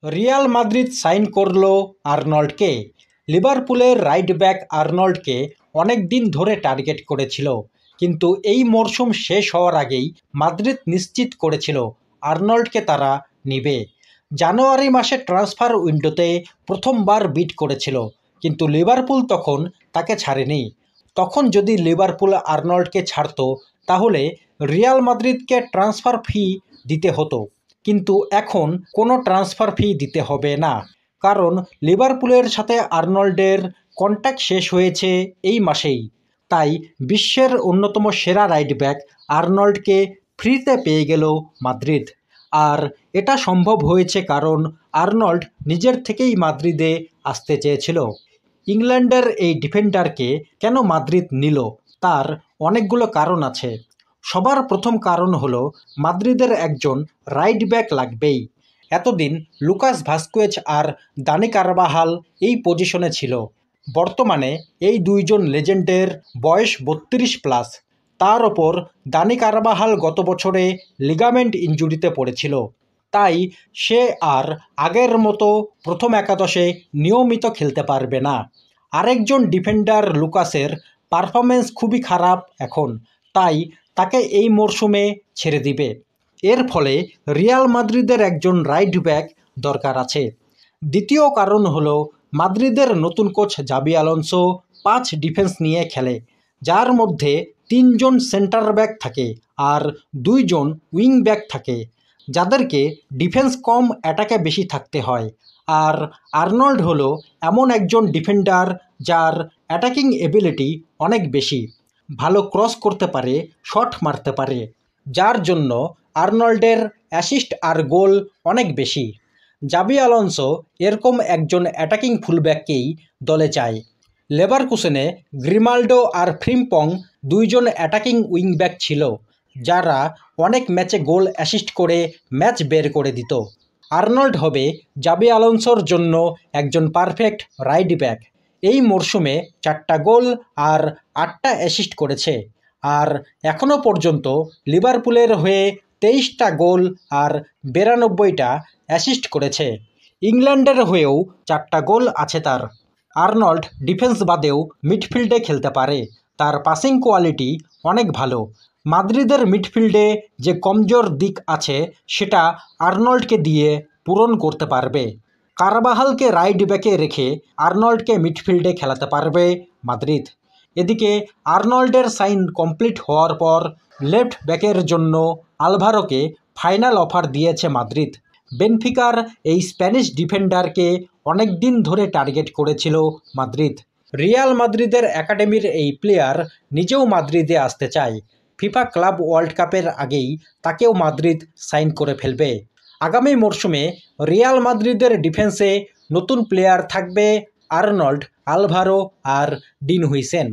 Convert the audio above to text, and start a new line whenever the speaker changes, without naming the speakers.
Real Madrid sign করল আর্নল্ডকে। লিভারপুলের right back আর্নল্ডকে অনেক দিন ধরে টার্গেট করেছিল, কিন্তু এই মরশুম শেষ হওয়ার আগেই মাদ্রিদ নিশ্চিত করেছিল আর্নল্ডকে তারা নিবে। জানুয়ারি মাসে ট্রান্সফার উইন্ডোতে প্রথমবার বিড করেছিল, কিন্তু লিভারপুল তখন তাকে ছাড়েনি। তখন যদি লিভারপুল আর্নল্ডকে ছাড়তো তাহলে রিয়াল মাদ্রিদকে ট্রান্সফার ফি দিতে হতো, কিন্তু এখন কোনো ট্রান্সফার ফি দিতে হবে না, কারণ লিভারপুলের সাথে আর্নল্ডের কন্ট্রাক্ট শেষ হয়েছে এই মাসেই। তাই বিশ্বের অন্যতম সেরা রাইট ব্যাক আর্নল্ডকে ফ্রিতে পেয়ে গেল মাদ্রিদ। আর এটা সম্ভব হয়েছে কারণ আর্নল্ড নিজের থেকেই মাদ্রিদে আসতে চেয়েছিল। ইংল্যান্ডের এই ডিফেন্ডারকে কেন মাদ্রিদ নিল তার অনেকগুলো কারণ আছে। সবার প্রথম কারণ হলো মাদ্রিদের একজন রাইট ব্যাক লাগবেই। এতদিন লুকাস ভাস্কুয়েজ আর দানি কারবাহাল এই পজিশনে ছিল। বর্তমানে এই দুইজন লেজেন্ডের বয়স 32+। তার ওপর দানি কারবাহাল গত বছরে লিগামেন্ট ইনজুরিতে পড়েছিল, তাই সে আর আগের মতো প্রথম একাদশে নিয়মিত খেলতে পারবে না। আরেকজন ডিফেন্ডার লুকাসের পারফরমেন্স খুবই খারাপ এখন, তাই তাকে এই মরশুমে ছেড়ে দিবে। এর ফলে রিয়াল মাদ্রিদের একজন রাইট ব্যাক দরকার আছে। দ্বিতীয় কারণ হলো মাদ্রিদের নতুন কোচ জাবি আলোনসো 5 ডিফেন্স নিয়ে খেলে, যার মধ্যে 3 জন সেন্টার ব্যাক থাকে আর 2 জন উইং ব্যাক থাকে, যাদেরকে ডিফেন্স কম অ্যাটাকে বেশি থাকতে হয়। আর আর্নল্ড হলো এমন একজন ডিফেন্ডার যার অ্যাটাকিং এবিলিটি অনেক বেশি, ভালো ক্রস করতে পারে, শট মারতে পারে, যার জন্য আর্নল্ডের অ্যাসিস্ট আর গোল অনেক বেশি। জাবি আলোনসো এরকম একজন অ্যাটাকিং ফুলব্যাককেই দলে চায়। লেভারকুসেনে গ্রিমাল্ডো আর ফ্রিম্পং 2 জন অ্যাটাকিং উইংব্যাক ছিল, যারা অনেক ম্যাচে গোল অ্যাসিস্ট করে ম্যাচ বের করে দিত। আর্নল্ড হবে জাবি আলোনসোর জন্য একজন পারফেক্ট রাইট ব্যাক। এই মরশুমে 4টা গোল আর 8টা অ্যাসিস্ট করেছে, আর এখনও পর্যন্ত লিভারপুলের হয়ে 23টা গোল আর 92টা অ্যাসিস্ট করেছে। ইংল্যান্ডের হয়েও 4টা গোল আছে তার। আর্নল্ড ডিফেন্স বাদেও মিডফিল্ডে খেলতে পারে, তার পাসিং কোয়ালিটি অনেক ভালো। মাদ্রিদের মিডফিল্ডে যে কমজোর দিক আছে সেটা আর্নল্ডকে দিয়ে পূরণ করতে পারবে। কারবাহালকে রাইট ব্যাকে রেখে আর্নল্ডকে মিডফিল্ডে খেলাতে পারবে মাদ্রিদ। এদিকে আর্নল্ডের সাইন কমপ্লিট হওয়ার পর লেফট ব্যাকের জন্য আলভারোকে ফাইনাল অফার দিয়েছে মাদ্রিদ। বেনফিকার এই স্প্যানিশ ডিফেন্ডারকে অনেক দিন ধরে টার্গেট করেছিল মাদ্রিদ। রিয়াল মাদ্রিদের একাডেমির এই প্লেয়ার নিজেও মাদ্রিদে আসতে চায়। ফিফা ক্লাব ওয়ার্ল্ড কাপের আগেই তাকেও মাদ্রিদ সাইন করে ফেলবে। আগামী মরশুমে রিয়াল মাদ্রিদের ডিফেন্সে নতুন প্লেয়ার থাকবে আর্নল্ড, আলভারো আর ডিন হুইসেন।